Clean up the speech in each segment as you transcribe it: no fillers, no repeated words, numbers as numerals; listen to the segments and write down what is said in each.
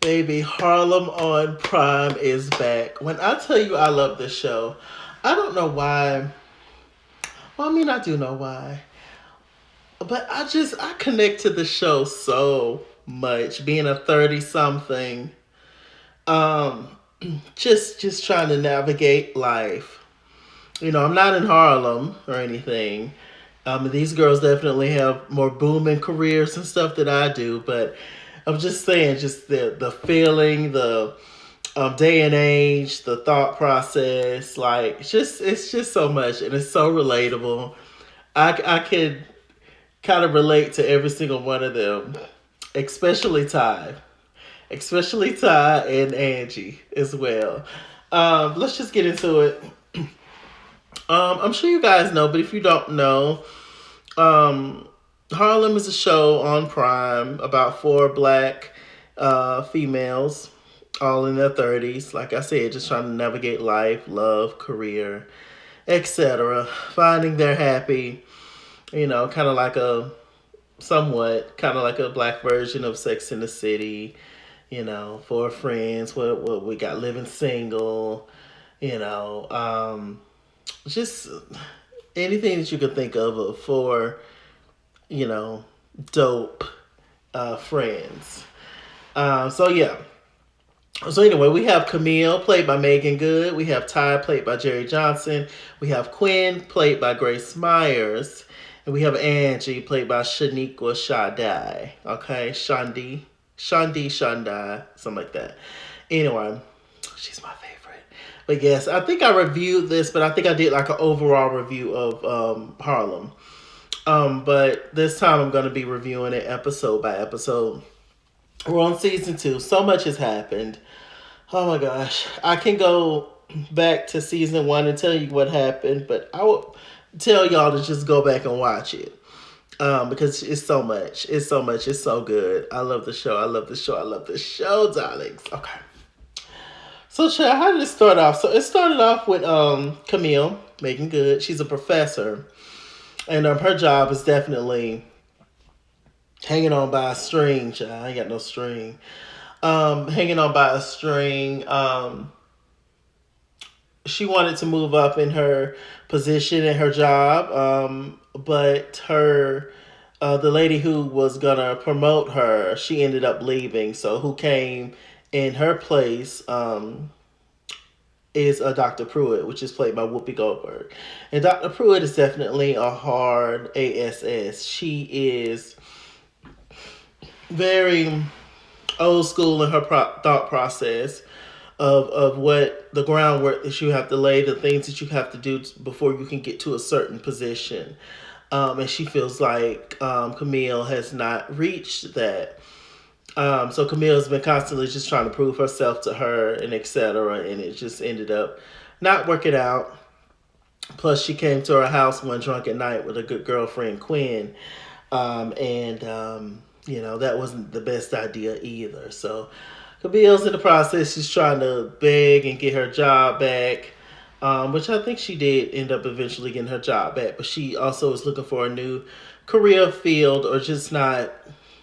Baby, Harlem on Prime is back. When I tell you I love this show, I don't know why. Well, I mean, I do know why. But I connect to the show so much. Being a 30 something, um, just trying to navigate life. I'm not in Harlem or anything. These girls definitely have more booming careers and stuff that I do, but I'm just saying, just the feeling, the day and age, the thought process, like it's just so much, and it's so relatable. I could kind of relate to every single one of them, especially Ty, especially Ty and Angie as well. Let's just get into it. I'm sure you guys know, but if you don't know, um, Harlem is a show on Prime about four black females, all in their 30s. Like I said, just trying to navigate life, love, career, etc. Finding their happy, kind of like a somewhat kind of like a black version of Sex in the City. Four friends. What we got? Living single. You know, just anything that you could think of for you know dope friends. So yeah. So anyway, we have Camille played by Megan Good. We have Ty played by Jerry Johnson. We have Quinn played by Grace Myers. And we have Angie played by Shaniqua Shadai. Okay, Shandi, something like that. Anyway, she's my favorite. But yes, I think I reviewed this, but I think I did like an overall review of Harlem. But this time I'm going to be reviewing it episode by episode. We're on season 2. So much has happened. Oh my gosh. I can go back to season 1 and tell you what happened, but I will tell y'all to just go back and watch it. Because it's so much. It's so much. It's so good. I love the show. I love the show. I love the show, darlings. Okay. So, Chad, how did it start off? So, it started off with Camille, Megan Good. She's a professor. And her job is definitely hanging on by a string, child. I ain't got no string. Hanging on by a string. She wanted to move up in her position in her job, but her the lady who was gonna promote her, she ended up leaving. So who came in her place is Dr. Pruitt, which is played by Whoopi Goldberg. And Dr. Pruitt is definitely a hard ASS. She is very old school in her thought process of what the groundwork that you have to lay, the things that you have to do before you can get to a certain position. And she feels like Camille has not reached that. So Camille has been constantly just trying to prove herself to her and etc. And it just ended up not working out. Plus, she came to her house one drunken night with a good girlfriend, Quinn. That wasn't the best idea either. So Camille's in the process. She's trying to beg and get her job back, which I think she did end up eventually getting her job back. But she also is looking for a new career field or just not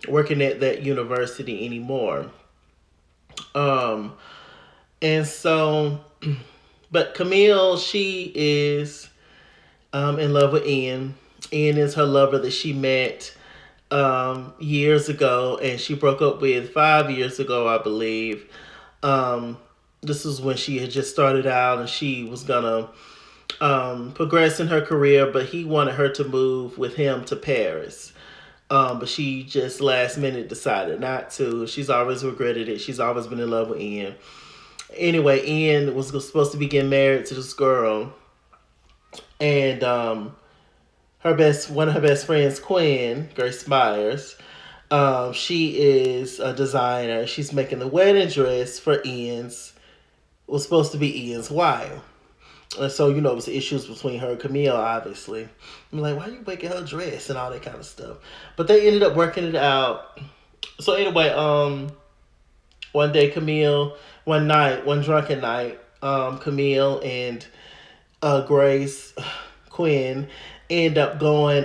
working at that university anymore. Um, and so, but Camille, she is in love with Ian. Ian is her lover that she met years ago, and she broke up with 5 years ago, I believe. This was when she had just started out, and she was gonna progress in her career, but he wanted her to move with him to Paris. But she just last minute decided not to. She's always regretted it. She's always been in love with Ian. Anyway, Ian was supposed to be getting married to this girl, and one of her best friends, Quinn Grace Myers. She is a designer. She's making the wedding dress for was supposed to be Ian's wife. And so, it was issues between her and Camille, obviously. I'm like, why are you making her dress and all that kind of stuff? But they ended up working it out. So anyway, one night, one drunken night, Camille and Grace, Quinn, end up going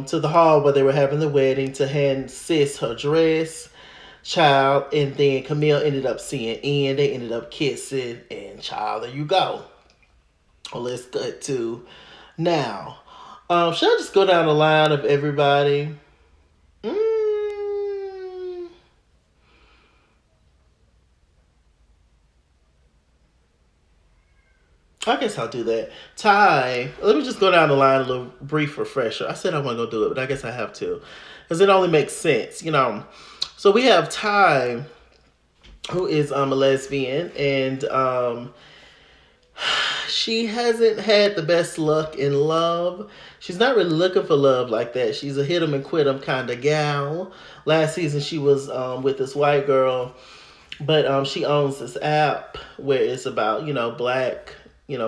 to the hall where they were having the wedding to hand sis her dress child, and then Camille ended up seeing Ian. They ended up kissing, and child, there you go. Well, let's get to now. Should I just go down the line of everybody? I guess I'll do that. Ty, let me just go down the line a little brief refresher. I said I wasn't going to do it, but I guess I have to. Because it only makes sense, you know. So we have Ty, who is a lesbian, and she hasn't had the best luck in love. She's not really looking for love like that. She's a hit 'em and quit 'em kind of gal. Last season she was with this white girl, but she owns this app where it's about, black,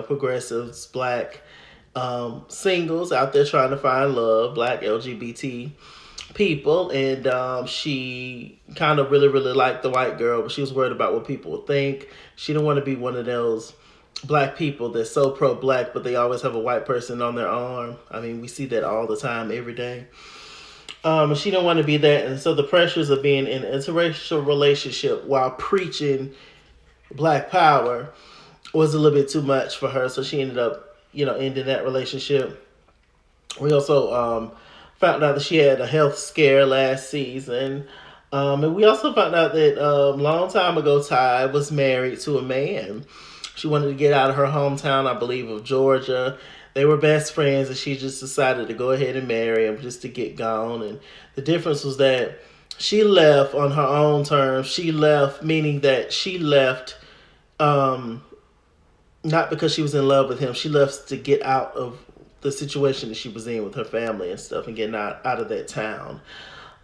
progressives, black singles out there trying to find love, black LGBT people, and she kind of really, really liked the white girl, but she was worried about what people would think. She didn't want to be one of those black people that's so pro-black, but they always have a white person on their arm. I mean, we see that all the time, every day. She didn't want to be that, and so the pressures of being in an interracial relationship while preaching black power was a little bit too much for her, so she ended up, ending that relationship. We also found out that she had a health scare last season. And we also found out that a long time ago, Ty was married to a man. She wanted to get out of her hometown, I believe, of Georgia. They were best friends, and she just decided to go ahead and marry him just to get gone. And the difference was that she left on her own terms. She left, meaning that she left not because she was in love with him. She left to get out of the situation that she was in with her family and stuff and getting out of that town.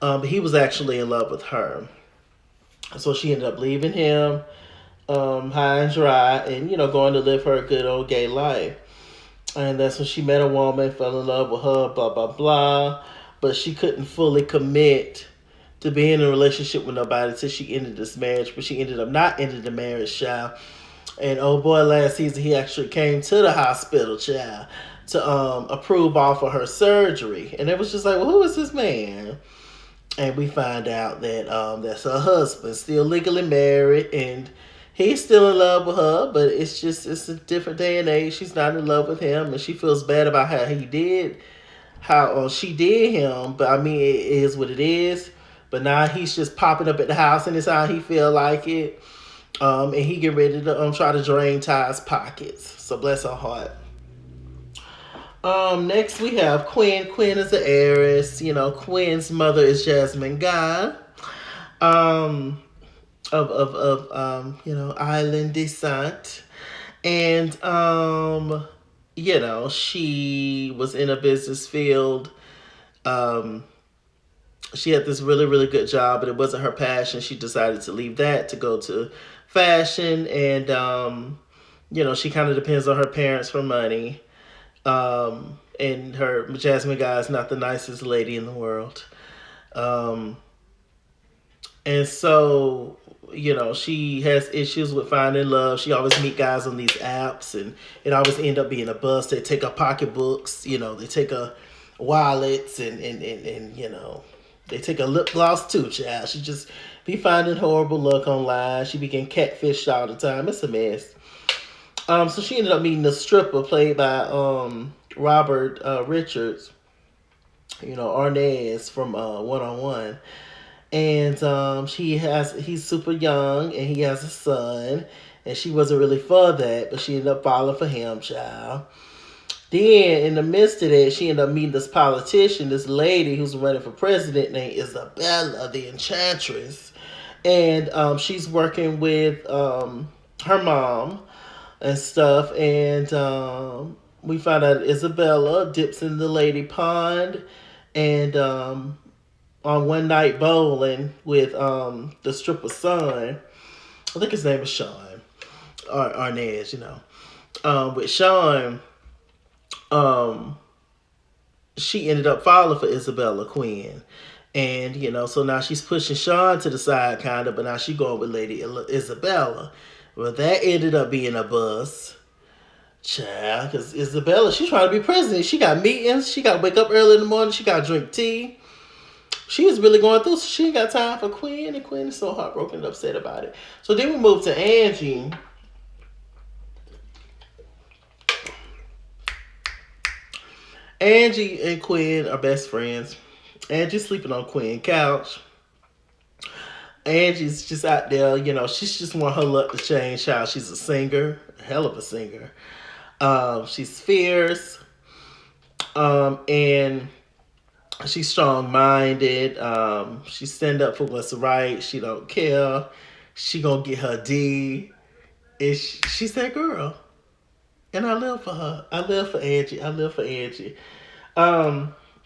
But he was actually in love with her. So she ended up leaving him high and dry and, going to live her good old gay life. And that's when she met a woman, fell in love with her, blah, blah, blah. But she couldn't fully commit to being in a relationship with nobody until she ended this marriage. But she ended up not ending the marriage, child. And oh boy, last season he actually came to the hospital, child, to approve off of her surgery. And it was just like, well, who is this man? And we find out that that's her husband, still legally married, and he's still in love with her, but it's a different day and age. She's not in love with him, and she feels bad about how she did him. But I mean, it is what it is. But now he's just popping up at the house, and it's how he feel like it. And he get ready to try to drain Ty's pockets. So bless her heart. Next we have Quinn. Quinn is the heiress. Quinn's mother is Jasmine Guy. Of island descent. And she was in a business field. She had this really, really good job, but it wasn't her passion. She decided to leave that to go to fashion, and she kind of depends on her parents for money. And her Jasmine Guy is not the nicest lady in the world. And so, she has issues with finding love. She always meet guys on these apps, and it always end up being a bust. They take her pocketbooks, they take her wallets, and they take a lip gloss too, child. She just be finding horrible luck online. She be getting catfished all the time. It's a mess. So she ended up meeting a stripper played by Robert Ri'chard, Arnaz from One-on-One. And he's super young, and he has a son, and she wasn't really for that, but she ended up falling for him, child. Then, in the midst of that, she ended up meeting this politician, this lady who's running for president named Isabella, the Enchantress. And she's working with her mom and stuff. And we found out Isabella dips in the lady pond and on one night bowling with the stripper's son. I think his name is Sean. Or Arnaz, with Sean... she ended up falling for Isabella Quinn. And, so now she's pushing Sean to the side, kind of, but now she's going with Lady Isabella. Well, that ended up being a bust. Child, because Isabella, she's trying to be president. She got meetings. She got to wake up early in the morning. She got to drink tea. she was really going through, so she ain't got time for Quinn, and Quinn is so heartbroken and upset about it. So then we moved to Angie. Angie and Quinn are best friends. Angie's sleeping on Quinn's couch. Angie's just out there, she's just want her luck to change. How she's a singer, a hell of a singer. She's fierce, and she's strong-minded. She stand up for what's right. She don't care. She gonna get her D. And she's that girl. And I live for her. I live for Angie. I live for Angie.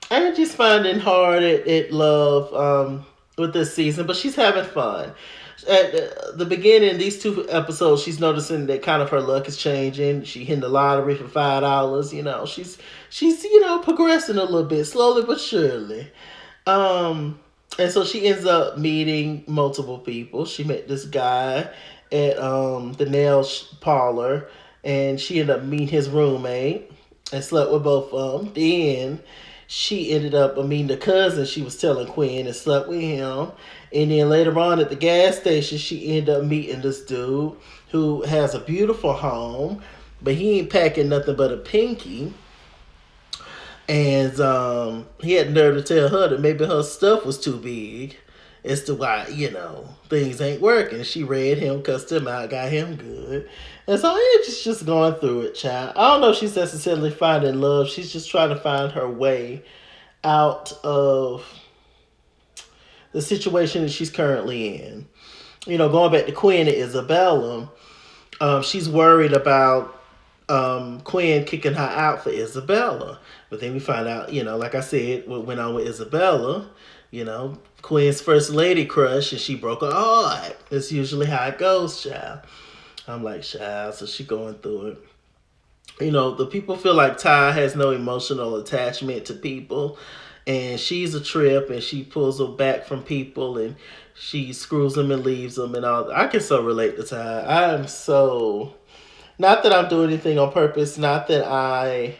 Angie's finding hard at love with this season, but she's having fun. At the beginning, these 2 episodes, she's noticing that kind of her luck is changing. She hitting the lottery for $5. She's progressing a little bit, slowly but surely. And so she ends up meeting multiple people. She met this guy at the nail parlor, and she ended up meeting his roommate and slept with both of them. Then she ended up meeting the cousin she was telling Quinn and slept with him. And then later on at the gas station, she ended up meeting this dude who has a beautiful home, but he ain't packing nothing but a pinky. And he had the nerve to tell her that maybe her stuff was too big as to why, things ain't working. She read him, cussed him out, got him good. And so Angie's just going through it, child. I don't know if she's necessarily finding love. She's just trying to find her way out of the situation that she's currently in. Going back to Quinn and Isabella, she's worried about Quinn kicking her out for Isabella. But then we find out, like I said, what went on with Isabella, Quinn's first lady crush, and she broke her heart. That's usually how it goes, child. I'm like, child, so she going through it. The people feel like Ty has no emotional attachment to people, and she's a trip, and she pulls her back from people, and she screws them and leaves them and all. I can so relate to Ty. I'm so, not that I'm doing anything on purpose, not that I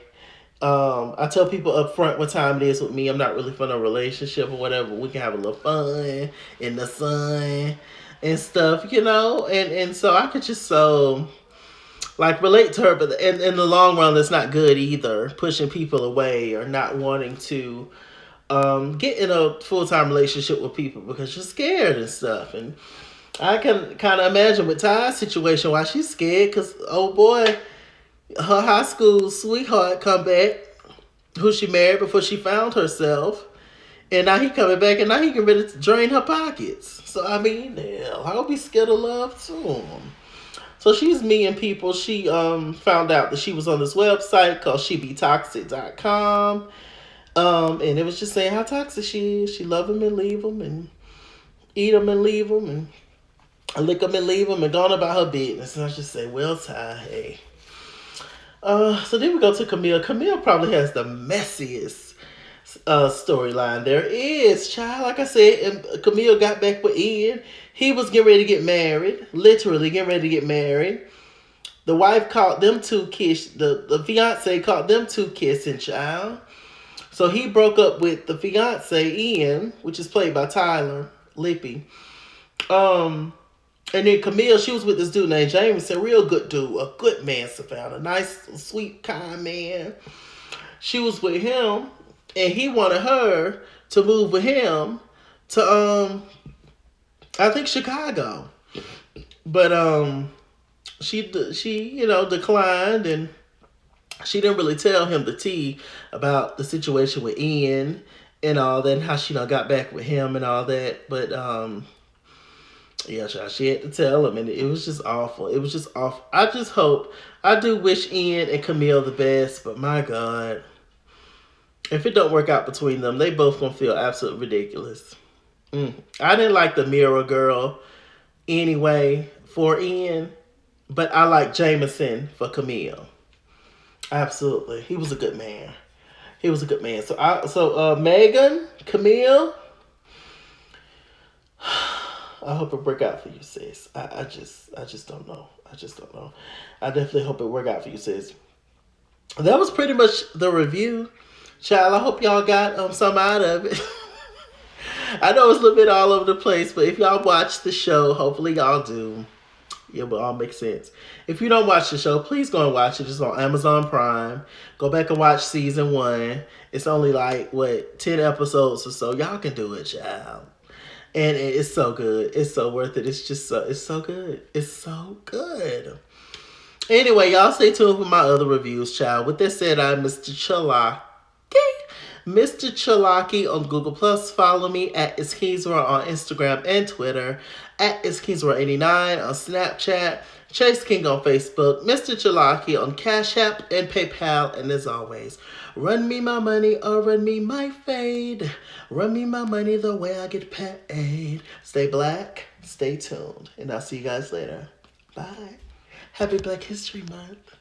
tell people up front what time it is with me. I'm not really for no relationship or whatever. We can have a little fun in the sun and stuff, and so I could just so relate to her, but in the long run, that's not good either. Pushing people away or not wanting to get in a full-time relationship with people because you're scared and stuff. And I can kind of imagine with Ty's situation why she's scared, because oh boy, her high school sweetheart come back, who she married before she found herself, and now he coming back, and now he getting ready to drain her pockets. So I mean, hell, I'll be scared of love too. So she's meeting people. She found out that she was on this website called shebetoxic.com. And it was just saying how toxic she is. She love them and leave them, and eat them and leave them, and lick them and leave them, and gone about her business. And I just say, well, Ty, hey. So then we go to Camille. Camille probably has the messiest storyline there is, child. Like I said, and Camille got back with Ian. He was getting ready to get married, literally getting ready to get married. The wife caught them 2 kiss. The fiance caught them 2 kissing, child. So he broke up with the fiance, Ian, which is played by Tyler Lippy. And then Camille, she was with this dude named Jameson, real good dude, a good man, Savannah, a nice, sweet, kind man. She was with him, and he wanted her to move with him to, I think Chicago. But she declined, and she didn't really tell him the tea about the situation with Ian and all that, and how she got back with him and all that. But yeah, she had to tell him, and it was just awful. It was just awful. I do wish Ian and Camille the best, but my God, if it don't work out between them, they both gonna feel absolutely ridiculous. I didn't like the Mirror Girl anyway for Ian, but I like Jameson for Camille. Absolutely, he was a good man. He was a good man. So Megan, Camille, I hope it work out for you, sis. I just don't know. I just don't know. I definitely hope it work out for you, sis. That was pretty much the review, child. I hope y'all got some out of it. I know it's a little bit all over the place, but if y'all watch the show, hopefully y'all do. It will all make sense. If you don't watch the show, please go and watch it. It's on Amazon Prime. Go back and watch season 1. It's only like, 10 episodes or so. Y'all can do it, child. And it's so good. It's so worth it. It's so good. It's so good. Anyway, y'all stay tuned for my other reviews, child. With that said, I'm MrChalaki. MrChalaki on Google+. Follow me at IsKeysra on Instagram and Twitter. At IsKeysra89 on Snapchat. Chase King on Facebook. MrChalaki on Cash App and PayPal. And as always, run me my money or run me my fade. Run me my money the way I get paid. Stay black. Stay tuned. And I'll see you guys later. Bye. Happy Black History Month.